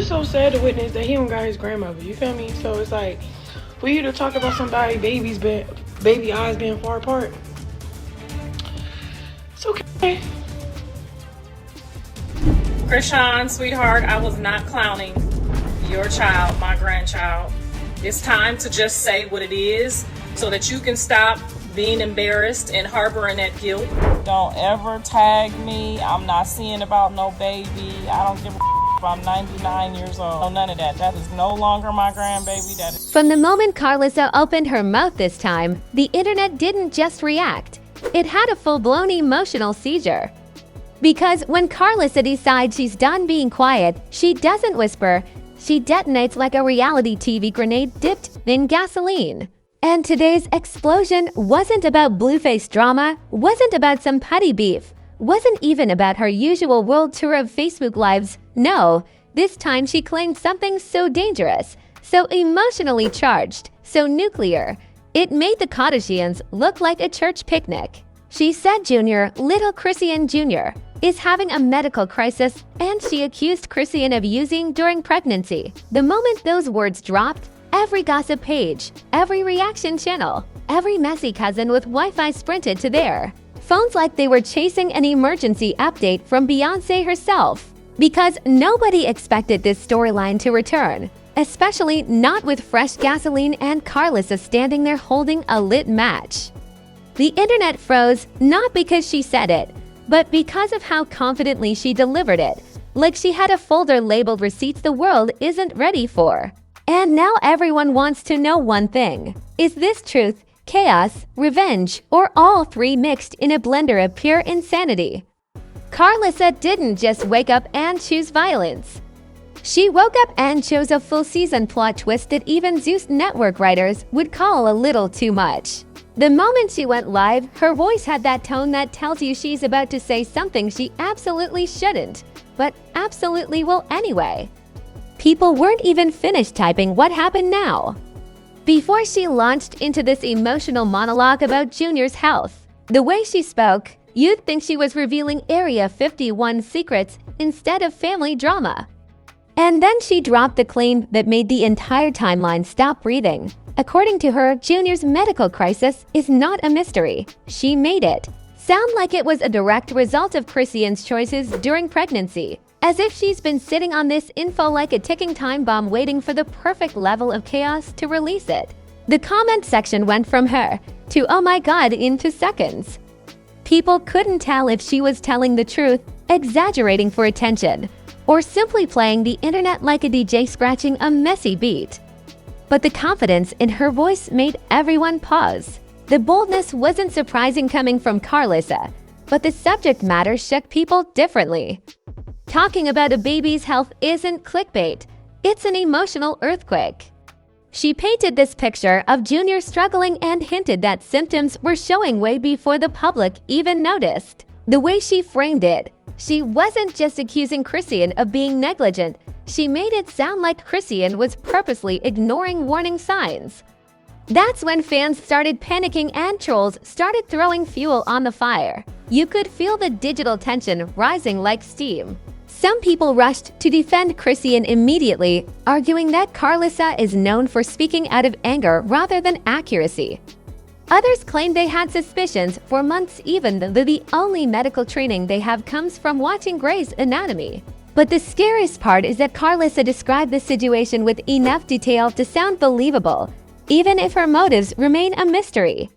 It's so sad to witness that he don't got his grandmother. You feel me? So it's like, for you to talk about somebody baby eyes being far apart, it's okay. Chrisean, sweetheart, I was not clowning your child, my grandchild. It's time to just say what it is so that you can stop being embarrassed and harboring that guilt. Don't ever tag me. I'm not seeing about no baby. I don't give a I'm 99 years old. No, none of that. That is no longer my grandbaby. That is. From the moment Karlissa opened her mouth this time, the internet didn't just react. It had a full-blown emotional seizure. Because when Karlissa decides she's done being quiet, she doesn't whisper, she detonates like a reality TV grenade dipped in gasoline. And today's explosion wasn't about Blueface drama, wasn't about some petty beef, wasn't even about her usual world tour of Facebook Lives. No, this time she claimed something so dangerous, so emotionally charged, so nuclear, it made the Kardashians look like a church picnic. She said little Chrisean Jr., is having a medical crisis, and she accused Chrisean of using during pregnancy. The moment those words dropped, every gossip page, every reaction channel, every messy cousin with Wi-Fi sprinted to there. Phones like they were chasing an emergency update from Beyoncé herself. Because nobody expected this storyline to return, especially not with fresh gasoline and Karlissa standing there holding a lit match. The internet froze not because she said it, but because of how confidently she delivered it, like she had a folder labeled receipts the world isn't ready for. And now everyone wants to know one thing. Is this truth, chaos, revenge, or all three mixed in a blender of pure insanity? Karlissa didn't just wake up and choose violence. She woke up and chose a full-season plot twist that even Zeus Network writers would call a little too much. The moment she went live, her voice had that tone that tells you she's about to say something she absolutely shouldn't, but absolutely will anyway. People weren't even finished typing what happened now before she launched into this emotional monologue about Junior's health. The way she spoke, you'd think she was revealing Area 51 secrets instead of family drama. And then she dropped the claim that made the entire timeline stop breathing. According to her, Junior's medical crisis is not a mystery. She made it sound like it was a direct result of Chrisean's choices during pregnancy, as if she's been sitting on this info like a ticking time bomb waiting for the perfect level of chaos to release it. The comment section went from her to "oh my god" into seconds. People couldn't tell if she was telling the truth, exaggerating for attention, or simply playing the internet like a DJ scratching a messy beat. But the confidence in her voice made everyone pause. The boldness wasn't surprising coming from Karlissa, but the subject matter shook people differently. Talking about a baby's health isn't clickbait, it's an emotional earthquake. She painted this picture of Junior struggling and hinted that symptoms were showing way before the public even noticed. The way she framed it, she wasn't just accusing Chrisean of being negligent, she made it sound like Chrisean was purposely ignoring warning signs. That's when fans started panicking and trolls started throwing fuel on the fire. You could feel the digital tension rising like steam. Some people rushed to defend Chrisean immediately, arguing that Karlissa is known for speaking out of anger rather than accuracy. Others claimed they had suspicions for months, even though the only medical training they have comes from watching Grey's Anatomy. But the scariest part is that Karlissa described the situation with enough detail to sound believable, even if her motives remain a mystery.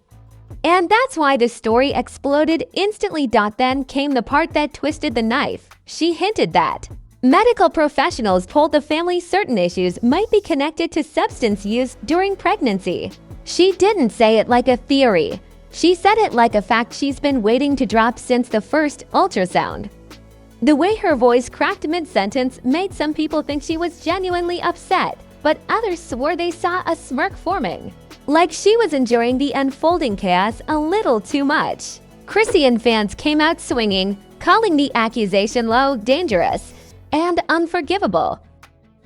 And that's why the story exploded instantly. Then came the part that twisted the knife. She hinted that medical professionals told the family certain issues might be connected to substance use during pregnancy. She didn't say it like a theory. She said it like a fact she's been waiting to drop since the first ultrasound. The way her voice cracked mid-sentence made some people think she was genuinely upset, but others swore they saw a smirk forming, like she was enjoying the unfolding chaos a little too much. Chrisean fans came out swinging, calling the accusation low, dangerous, and unforgivable.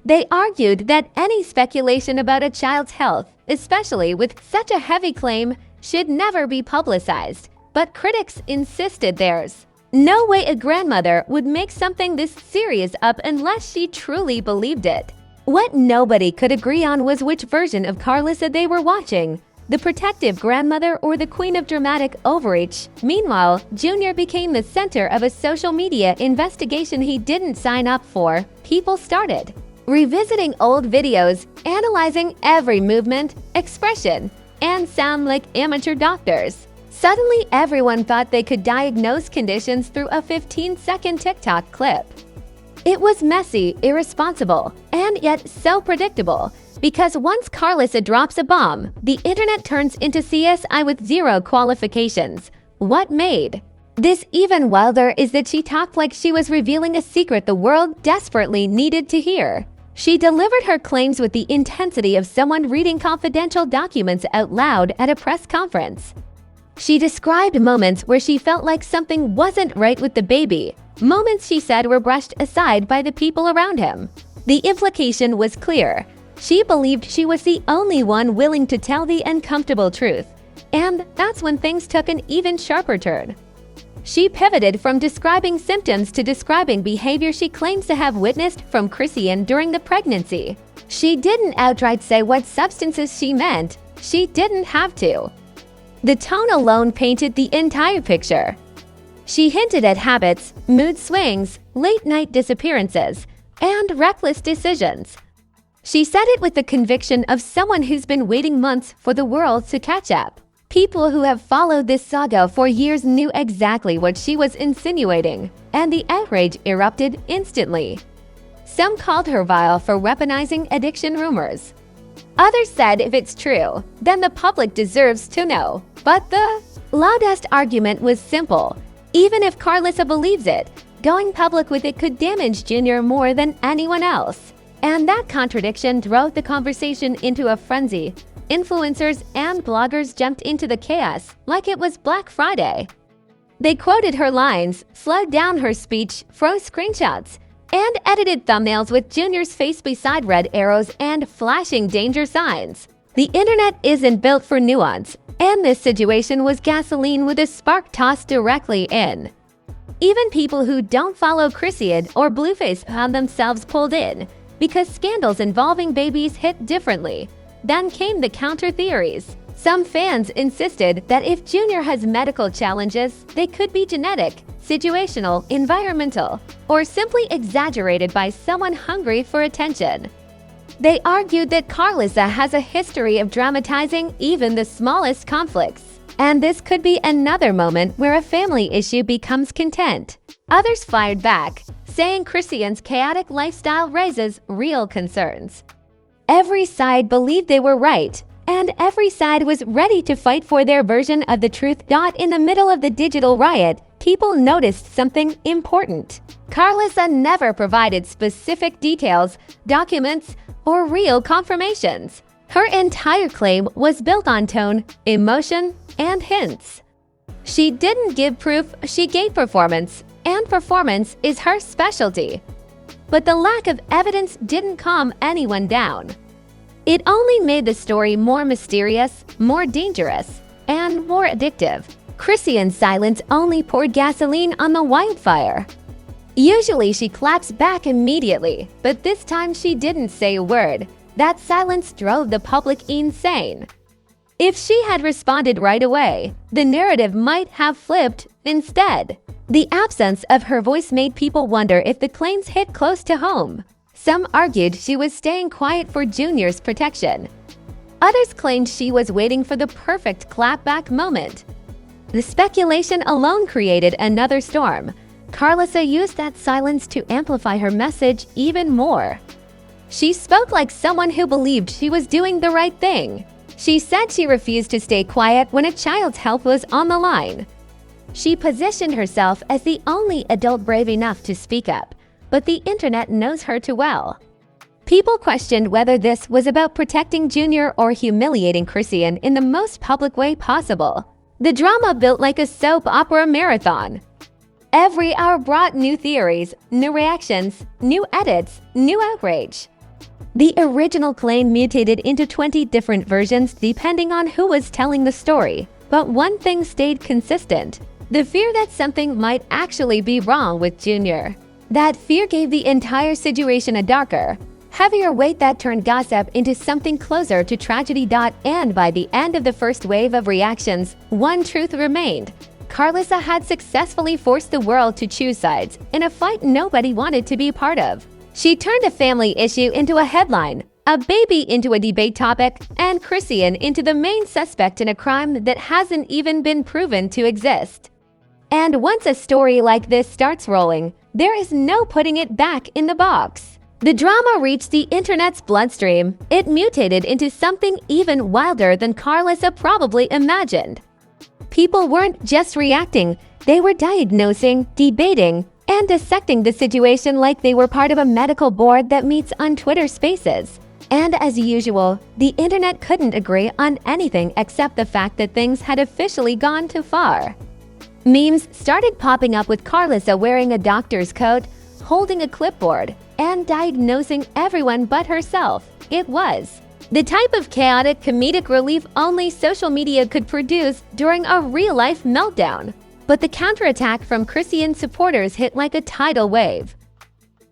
They argued that any speculation about a child's health, especially with such a heavy claim, should never be publicized, but critics insisted theirs No way a grandmother would make something this serious up unless she truly believed it. What nobody could agree on was which version of Karlissa they were watching, the protective grandmother or the queen of dramatic overreach. Meanwhile, Junior became the center of a social media investigation he didn't sign up for. People started revisiting old videos, analyzing every movement, expression, and sound like amateur doctors. Suddenly, everyone thought they could diagnose conditions through a 15-second TikTok clip. It was messy, irresponsible, and yet so predictable. Because once Karlissa drops a bomb, the internet turns into CSI with zero qualifications. What made this even wilder is that she talked like she was revealing a secret the world desperately needed to hear. She delivered her claims with the intensity of someone reading confidential documents out loud at a press conference. She described moments where she felt like something wasn't right with the baby, moments she said were brushed aside by the people around him. The implication was clear. She believed she was the only one willing to tell the uncomfortable truth. And that's when things took an even sharper turn. She pivoted from describing symptoms to describing behavior she claims to have witnessed from Chrisean during the pregnancy. She didn't outright say what substances she meant. She didn't have to. The tone alone painted the entire picture. She hinted at habits, mood swings, late-night disappearances, and reckless decisions. She said it with the conviction of someone who's been waiting months for the world to catch up. People who have followed this saga for years knew exactly what she was insinuating, and the outrage erupted instantly. Some called her vile for weaponizing addiction rumors. Others said if it's true, then the public deserves to know. But the loudest argument was simple. Even if Karlissa believes it, going public with it could damage Junior more than anyone else. And that contradiction drove the conversation into a frenzy. Influencers and bloggers jumped into the chaos like it was Black Friday. They quoted her lines, slowed down her speech, froze screenshots, and edited thumbnails with Junior's face beside red arrows and flashing danger signs. The internet isn't built for nuance, and this situation was gasoline with a spark tossed directly in. Even people who don't follow Chrisean or Blueface found themselves pulled in, because scandals involving babies hit differently. Then came the counter theories. Some fans insisted that if Junior has medical challenges, they could be genetic, situational, environmental, or simply exaggerated by someone hungry for attention. They argued that Karlissa has a history of dramatizing even the smallest conflicts, and this could be another moment where a family issue becomes content. Others fired back, saying Chrisean's chaotic lifestyle raises real concerns. Every side believed they were right, and every side was ready to fight for their version of the truth. In the middle of the digital riot, people noticed something important. Karlissa never provided specific details, documents, or real confirmations. Her entire claim was built on tone, emotion, and hints. She didn't give proof, she gave performance, and performance is her specialty. But the lack of evidence didn't calm anyone down. It only made the story more mysterious, more dangerous, and more addictive. Chrisean's silence only poured gasoline on the wildfire. Usually she claps back immediately, but this time she didn't say a word. That silence drove the public insane. If she had responded right away, the narrative might have flipped instead. The absence of her voice made people wonder if the claims hit close to home. Some argued she was staying quiet for Junior's protection. Others claimed she was waiting for the perfect clapback moment. The speculation alone created another storm. Karlissa used that silence to amplify her message even more. She spoke like someone who believed she was doing the right thing. She said she refused to stay quiet when a child's health was on the line. She positioned herself as the only adult brave enough to speak up, but the internet knows her too well. People questioned whether this was about protecting Junior or humiliating Chrisean in the most public way possible. The drama built like a soap opera marathon. Every hour brought new theories, new reactions, new edits, new outrage. The original claim mutated into 20 different versions depending on who was telling the story, but one thing stayed consistent. The fear that something might actually be wrong with Junior. That fear gave the entire situation a darker, heavier weight that turned gossip into something closer to tragedy. And by the end of the first wave of reactions, one truth remained. Karlissa had successfully forced the world to choose sides in a fight nobody wanted to be part of. She turned a family issue into a headline, a baby into a debate topic, and Chrisean into the main suspect in a crime that hasn't even been proven to exist. And once a story like this starts rolling, there is no putting it back in the box. The drama reached the internet's bloodstream. It mutated into something even wilder than Karlissa probably imagined. People weren't just reacting, they were diagnosing, debating, and dissecting the situation like they were part of a medical board that meets on Twitter Spaces. And as usual, the internet couldn't agree on anything except the fact that things had officially gone too far. Memes started popping up with Karlissa wearing a doctor's coat, holding a clipboard, and diagnosing everyone but herself. It was the type of chaotic comedic relief only social media could produce during a real-life meltdown. But the counterattack from Chrisean supporters hit like a tidal wave.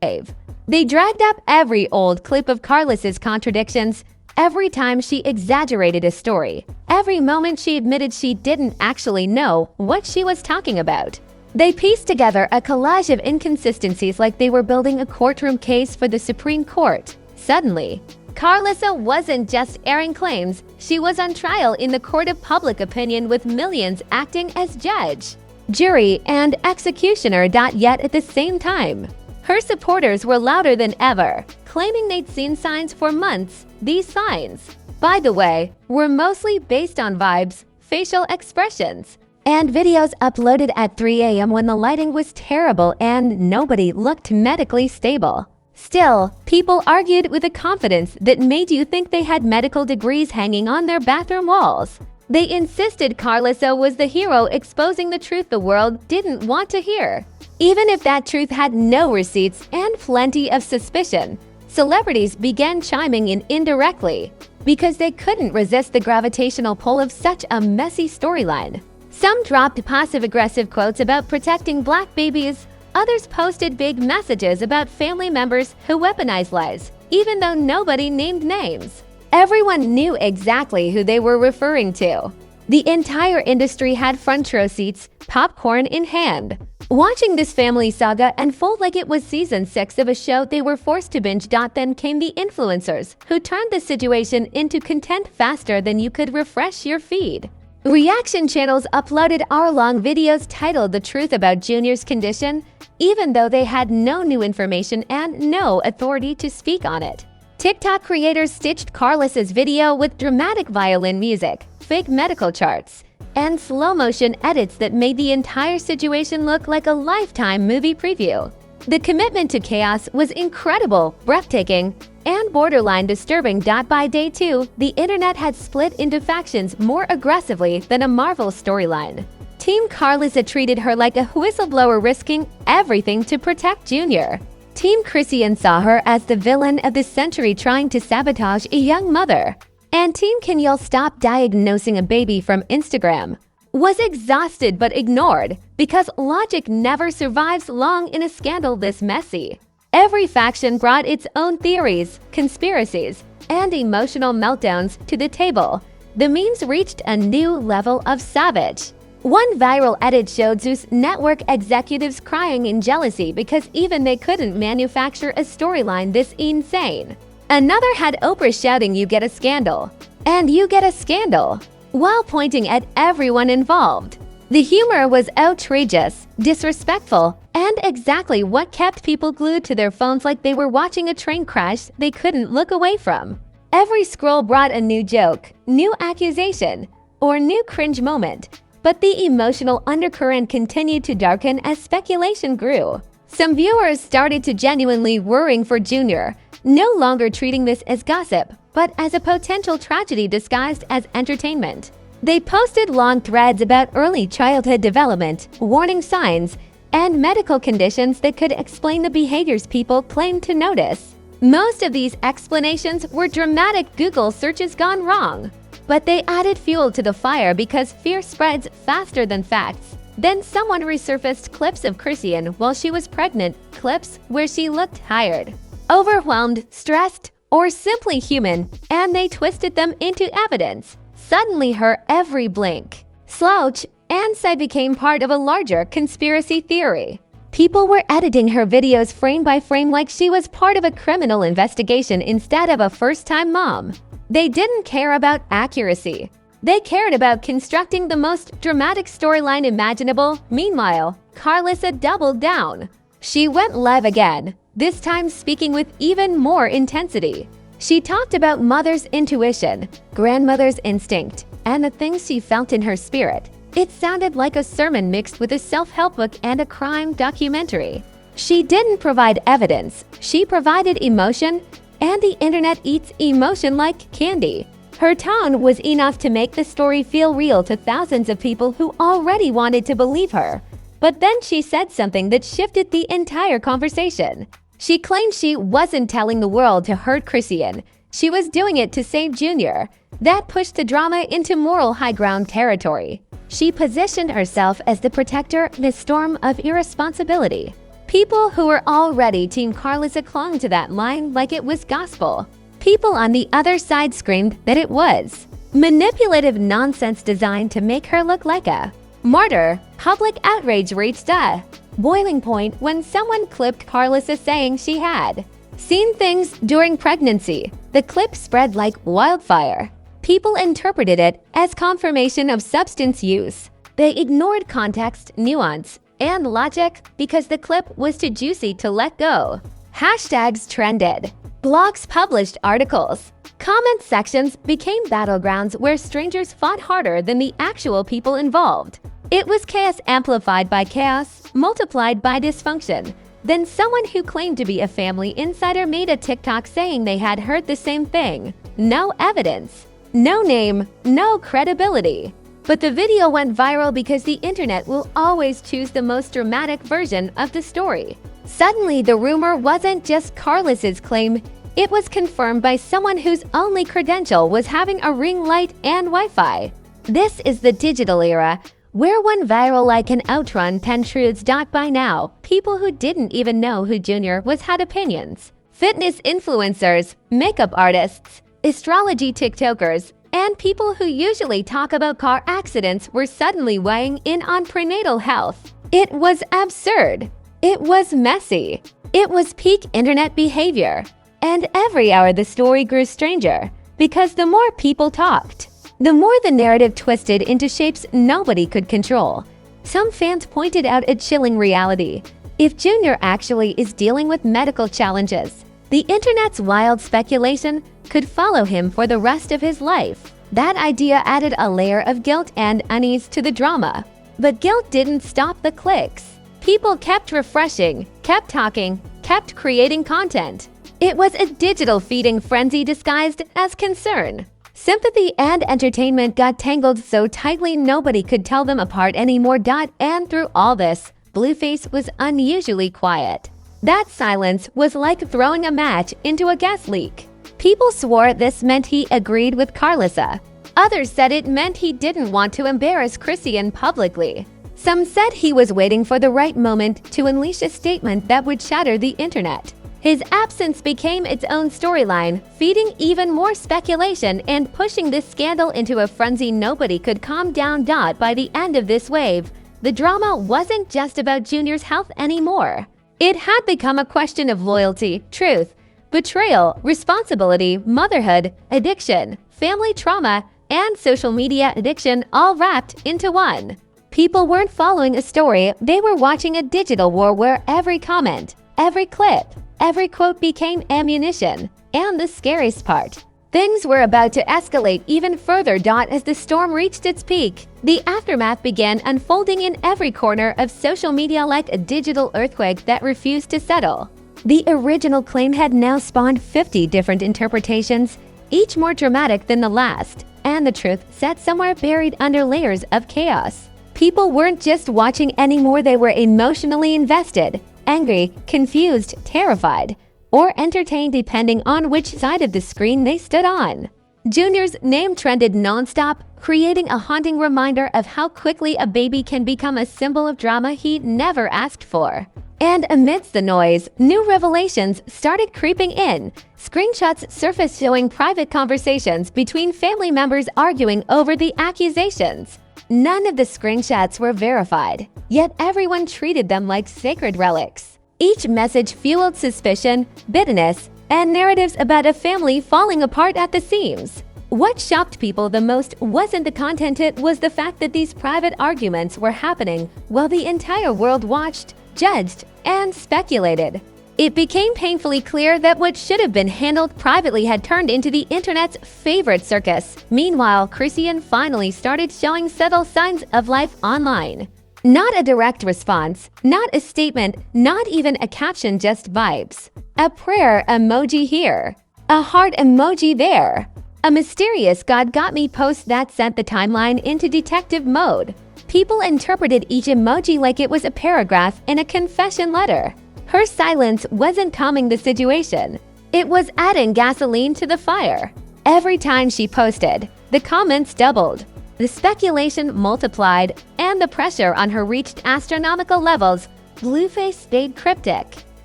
They dragged up every old clip of Karlissa's contradictions, every time she exaggerated a story, every moment she admitted she didn't actually know what she was talking about. They pieced together a collage of inconsistencies like they were building a courtroom case for the Supreme Court. Suddenly, Karlissa wasn't just airing claims, she was on trial in the court of public opinion with millions acting as judge, jury, and executioner. Yet at the same time, her supporters were louder than ever, claiming they'd seen signs for months. These signs, by the way, were mostly based on vibes, facial expressions, and videos uploaded at 3 a.m. when the lighting was terrible and nobody looked medically stable. Still, people argued with a confidence that made you think they had medical degrees hanging on their bathroom walls. They insisted Karlissa was the hero exposing the truth the world didn't want to hear. Even if that truth had no receipts and plenty of suspicion, celebrities began chiming in indirectly because they couldn't resist the gravitational pull of such a messy storyline. Some dropped passive-aggressive quotes about protecting black babies. Others posted big messages about family members who weaponized lies, even though nobody named names. Everyone knew exactly who they were referring to. The entire industry had front row seats, popcorn in hand, watching this family saga unfold like it was season 6 of a show they were forced to binge. Then came the influencers, who turned the situation into content faster than you could refresh your feed. Reaction channels uploaded hour-long videos titled "The Truth About Junior's Condition," even though they had no new information and no authority to speak on it. TikTok creators stitched Karlissa's video with dramatic violin music, fake medical charts, and slow-motion edits that made the entire situation look like a Lifetime movie preview. The commitment to chaos was incredible, breathtaking, and borderline disturbing. By day 2, the internet had split into factions more aggressively than a Marvel storyline. Team Karlissa treated her like a whistleblower risking everything to protect Junior. Team Chrisean saw her as the villain of the century trying to sabotage a young mother. And Team Can Y'all Stop Diagnosing a Baby from Instagram was exhausted but ignored because logic never survives long in a scandal this messy. Every faction brought its own theories, conspiracies, and emotional meltdowns to the table. The memes reached a new level of savage. One viral edit showed Zeus Network executives crying in jealousy because even they couldn't manufacture a storyline this insane. Another had Oprah shouting, "You get a scandal," and "You get a scandal," while pointing at everyone involved. The humor was outrageous, disrespectful, and exactly what kept people glued to their phones like they were watching a train crash they couldn't look away from. Every scroll brought a new joke, new accusation, or new cringe moment, but the emotional undercurrent continued to darken as speculation grew. Some viewers started to genuinely worrying for Junior, no longer treating this as gossip, but as a potential tragedy disguised as entertainment. They posted long threads about early childhood development, warning signs, and medical conditions that could explain the behaviors people claimed to notice. Most of these explanations were dramatic Google searches gone wrong, but they added fuel to the fire because fear spreads faster than facts. Then someone resurfaced clips of Chrisean while she was pregnant, clips where she looked tired, overwhelmed, stressed, or simply human, and they twisted them into evidence. Suddenly her every blink, slouch, and sigh became part of a larger conspiracy theory. People were editing her videos frame by frame like she was part of a criminal investigation instead of a first-time mom. They didn't care about accuracy. They cared about constructing the most dramatic storyline imaginable. Meanwhile, Karlissa doubled down. She went live again, this time speaking with even more intensity. She talked about mother's intuition, grandmother's instinct, and the things she felt in her spirit. It sounded like a sermon mixed with a self-help book and a crime documentary. She didn't provide evidence, she provided emotion, and the internet eats emotion like candy. Her tone was enough to make the story feel real to thousands of people who already wanted to believe her. But then she said something that shifted the entire conversation. She claimed she wasn't telling the world to hurt Chrisean. She was doing it to save Junior. That pushed the drama into moral high ground territory. She positioned herself as the protector in a storm of irresponsibility. People who were already Team Karlissa clung to that line like it was gospel. People on the other side screamed that it was manipulative nonsense designed to make her look like a martyr. Public outrage reached a boiling point when someone clipped Karlissa saying she had seen things during pregnancy. The clip spread like wildfire. People interpreted it as confirmation of substance use. They ignored context, nuance, and logic because the clip was too juicy to let go. Hashtags trended. Blogs published articles. Comment sections became battlegrounds where strangers fought harder than the actual people involved. It was chaos amplified by chaos, multiplied by dysfunction. Then someone who claimed to be a family insider made a TikTok saying they had heard the same thing. No evidence. No name, no credibility. But the video went viral because the internet will always choose the most dramatic version of the story. Suddenly, the rumor wasn't just Karlissa's claim, it was confirmed by someone whose only credential was having a ring light and Wi-Fi. This is the digital era, where one viral like can outrun 10 truths. By now, people who didn't even know who Junior was had opinions. Fitness influencers, makeup artists, astrology TikTokers, and people who usually talk about car accidents were suddenly weighing in on prenatal health. It was absurd. It was messy. It was peak internet behavior. And every hour the story grew stranger, because the more people talked, the more the narrative twisted into shapes nobody could control. Some fans pointed out a chilling reality. If Junior actually is dealing with medical challenges, the internet's wild speculation could follow him for the rest of his life. That idea added a layer of guilt and unease to the drama. But guilt didn't stop the clicks. People kept refreshing, kept talking, kept creating content. It was a digital feeding frenzy disguised as concern. Sympathy and entertainment got tangled so tightly nobody could tell them apart anymore. And through all this, Blueface was unusually quiet. That silence was like throwing a match into a gas leak. People swore this meant he agreed with Karlissa. Others said it meant he didn't want to embarrass Chrisean publicly. Some said he was waiting for the right moment to unleash a statement that would shatter the internet. His absence became its own storyline, feeding even more speculation and pushing this scandal into a frenzy nobody could calm down. By the end of this wave, the drama wasn't just about Junior's health anymore. It had become a question of loyalty, truth, betrayal, responsibility, motherhood, addiction, family trauma, and social media addiction all wrapped into one. People weren't following a story, they were watching a digital war where every comment, every clip, every quote became ammunition. And the scariest part, things were about to escalate even further. As the storm reached its peak, the aftermath began unfolding in every corner of social media like a digital earthquake that refused to settle. The original claim had now spawned 50 different interpretations, each more dramatic than the last, and the truth sat somewhere buried under layers of chaos. People weren't just watching anymore, they were emotionally invested, angry, confused, terrified, or entertained depending on which side of the screen they stood on. Junior's name trended nonstop, creating a haunting reminder of how quickly a baby can become a symbol of drama he never asked for. And amidst the noise, new revelations started creeping in. Screenshots surfaced showing private conversations between family members arguing over the accusations. None of the screenshots were verified, yet everyone treated them like sacred relics. Each message fueled suspicion, bitterness, and narratives about a family falling apart at the seams. What shocked people the most wasn't the content, it was the fact that these private arguments were happening while the entire world watched, judged, and speculated. It became painfully clear that what should have been handled privately had turned into the internet's favorite circus. Meanwhile, Chrisean finally started showing subtle signs of life online. Not a direct response, not a statement, not even a caption, just vibes. A prayer emoji here, a heart emoji there. A mysterious God got me post that sent the timeline into detective mode. People interpreted each emoji like it was a paragraph in a confession letter. Her silence wasn't calming the situation. It was adding gasoline to the fire. Every time she posted, the comments doubled. The speculation multiplied, and the pressure on her reached astronomical levels. Blueface stayed cryptic,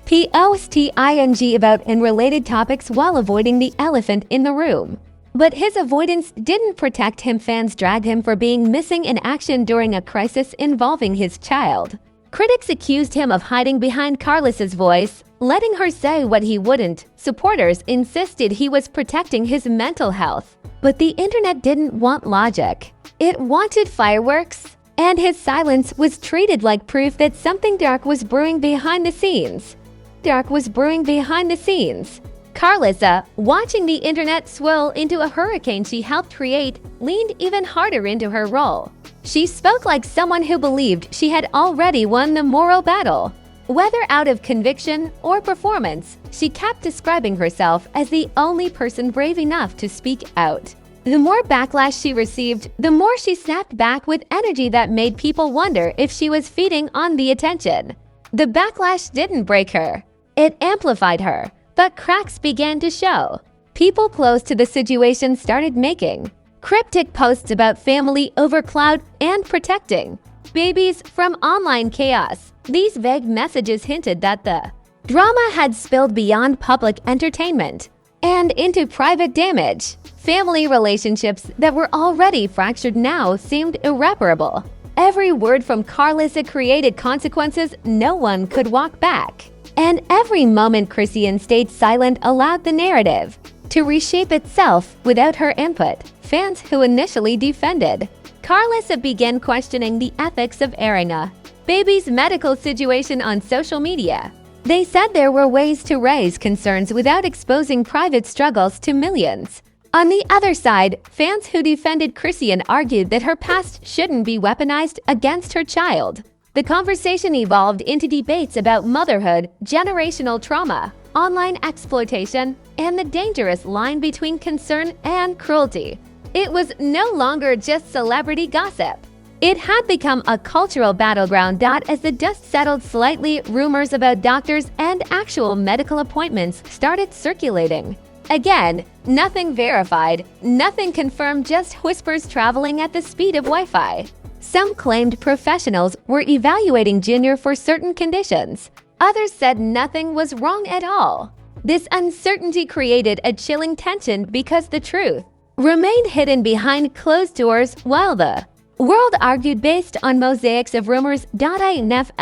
posting about unrelated topics while avoiding the elephant in the room. But his avoidance didn't protect him. Fans dragged him for being missing in action during a crisis involving his child. Critics accused him of hiding behind Karlissa's voice, letting her say what he wouldn't. Supporters insisted he was protecting his mental health. But the internet didn't want logic. It wanted fireworks, and his silence was treated like proof that something dark was brewing behind the scenes. Karlissa, watching the internet swirl into a hurricane she helped create, leaned even harder into her role. She spoke like someone who believed she had already won the moral battle. Whether out of conviction or performance, she kept describing herself as the only person brave enough to speak out. The more backlash she received, the more she snapped back with energy that made people wonder if she was feeding on the attention. The backlash didn't break her. It amplified her, but cracks began to show. People close to the situation started making cryptic posts about family over cloud and protecting babies from online chaos. These vague messages hinted that the drama had spilled beyond public entertainment and into private damage. Family relationships that were already fractured now seemed irreparable. Every word from Karlissa created consequences no one could walk back. And every moment Chrisean stayed silent allowed the narrative to reshape itself without her input. Fans who initially defended Karlissa began questioning the ethics of airing a baby's medical situation on social media. They said there were ways to raise concerns without exposing private struggles to millions. On the other side, fans who defended Chrisean argued that her past shouldn't be weaponized against her child. The conversation evolved into debates about motherhood, generational trauma, online exploitation, and the dangerous line between concern and cruelty. It was no longer just celebrity gossip. It had become a cultural battleground. As the dust settled slightly, rumors about doctors and actual medical appointments started circulating. Again, nothing verified, nothing confirmed, just whispers traveling at the speed of Wi-Fi. Some claimed professionals were evaluating Junior for certain conditions. Others said nothing was wrong at all. This uncertainty created a chilling tension because the truth remained hidden behind closed doors while the world argued based on mosaics of rumors. Influencers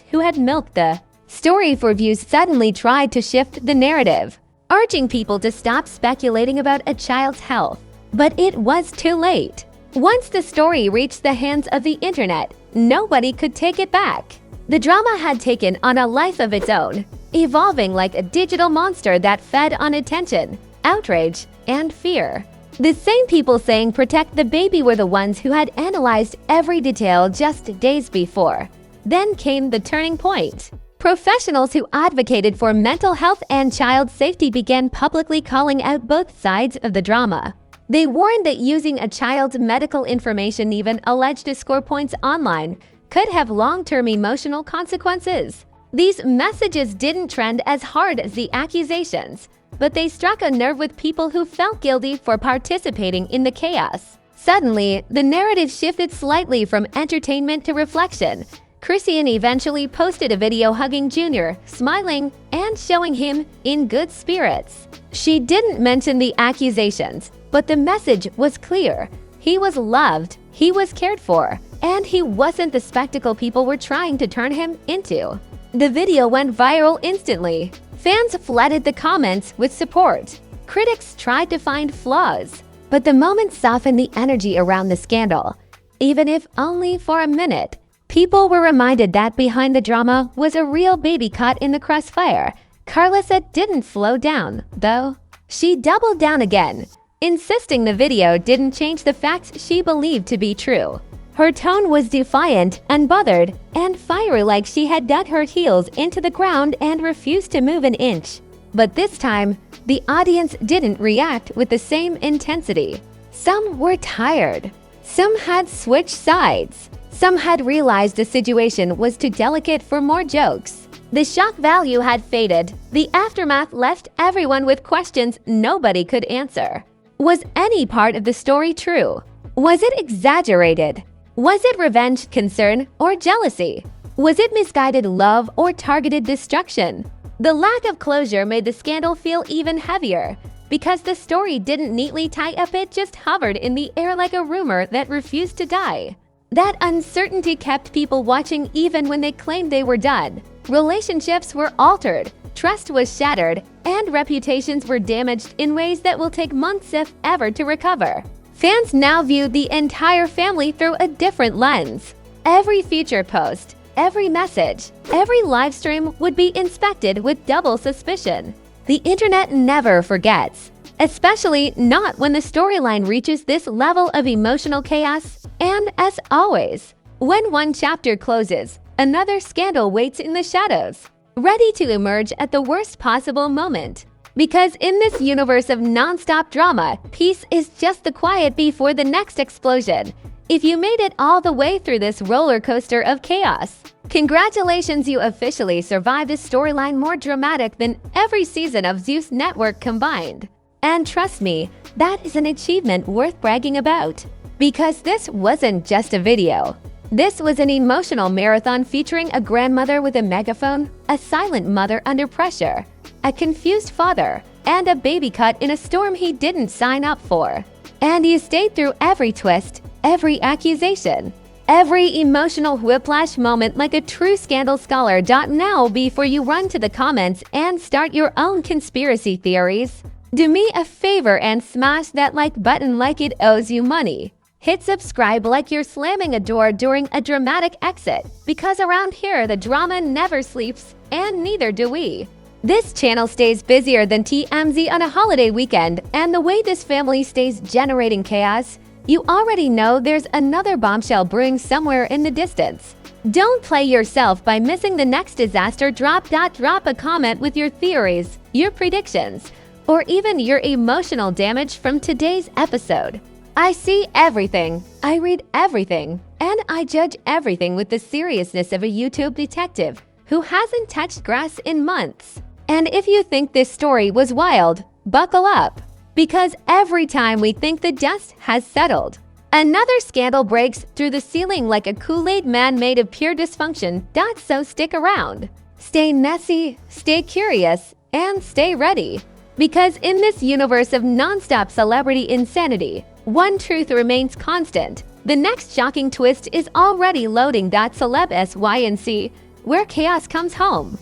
who had milked the story for views suddenly tried to shift the narrative, urging people to stop speculating about a child's health. But it was too late. Once the story reached the hands of the internet, nobody could take it back. The drama had taken on a life of its own, evolving like a digital monster that fed on attention, outrage, and fear. The same people saying protect the baby were the ones who had analyzed every detail just days before. Then came the turning point. Professionals who advocated for mental health and child safety began publicly calling out both sides of the drama. They warned that using a child's medical information, even alleged to score points online, could have long-term emotional consequences. These messages didn't trend as hard as the accusations, but they struck a nerve with people who felt guilty for participating in the chaos. Suddenly, the narrative shifted slightly from entertainment to reflection. Chrisean eventually posted a video hugging Junior, smiling, and showing him in good spirits. She didn't mention the accusations, but the message was clear. He was loved, he was cared for, and he wasn't the spectacle people were trying to turn him into. The video went viral instantly. Fans flooded the comments with support. Critics tried to find flaws, but the moment softened the energy around the scandal. Even if only for a minute, people were reminded that behind the drama was a real baby caught in the crossfire. Karlissa didn't slow down, though. She doubled down again, insisting the video didn't change the facts she believed to be true. Her tone was defiant, unbothered, and fiery, like she had dug her heels into the ground and refused to move an inch. But this time, the audience didn't react with the same intensity. Some were tired. Some had switched sides. Some had realized the situation was too delicate for more jokes. The shock value had faded. The aftermath left everyone with questions nobody could answer. Was any part of the story true? Was it exaggerated? Was it revenge, concern, or jealousy? Was it misguided love or targeted destruction? The lack of closure made the scandal feel even heavier. Because the story didn't neatly tie up, it just hovered in the air like a rumor that refused to die. That uncertainty kept people watching even when they claimed they were done. Relationships were altered, trust was shattered, and reputations were damaged in ways that will take months, if ever, to recover. Fans now viewed the entire family through a different lens. Every future post, every message, every live stream would be inspected with double suspicion. The internet never forgets, especially not when the storyline reaches this level of emotional chaos. And as always, when one chapter closes, another scandal waits in the shadows, ready to emerge at the worst possible moment. Because in this universe of non-stop drama, peace is just the quiet before the next explosion. If you made it all the way through this roller coaster of chaos, congratulations, you officially survived a storyline more dramatic than every season of Zeus Network combined. And trust me, that is an achievement worth bragging about. Because this wasn't just a video. This was an emotional marathon featuring a grandmother with a megaphone, a silent mother under pressure, a confused father, and a baby caught in a storm he didn't sign up for. And you stayed through every twist, every accusation, every emotional whiplash moment like a true scandal scholar. Now, before you run to the comments and start your own conspiracy theories, do me a favor and smash that like button like it owes you money. Hit subscribe like you're slamming a door during a dramatic exit, because around here the drama never sleeps, and neither do we. This channel stays busier than TMZ on a holiday weekend, and the way this family stays generating chaos, you already know there's another bombshell brewing somewhere in the distance. Don't play yourself by missing the next disaster. Drop a comment with your theories, your predictions, or even your emotional damage from today's episode. I see everything, I read everything, and I judge everything with the seriousness of a YouTube detective who hasn't touched grass in months. And if you think this story was wild, buckle up, because every time we think the dust has settled, another scandal breaks through the ceiling like a Kool-Aid man made of pure dysfunction. So stick around. Stay messy, stay curious, and stay ready. Because in this universe of non-stop celebrity insanity, one truth remains constant. The next shocking twist is already loading. Celeb SYNC, where chaos comes home.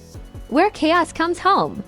Where chaos comes home.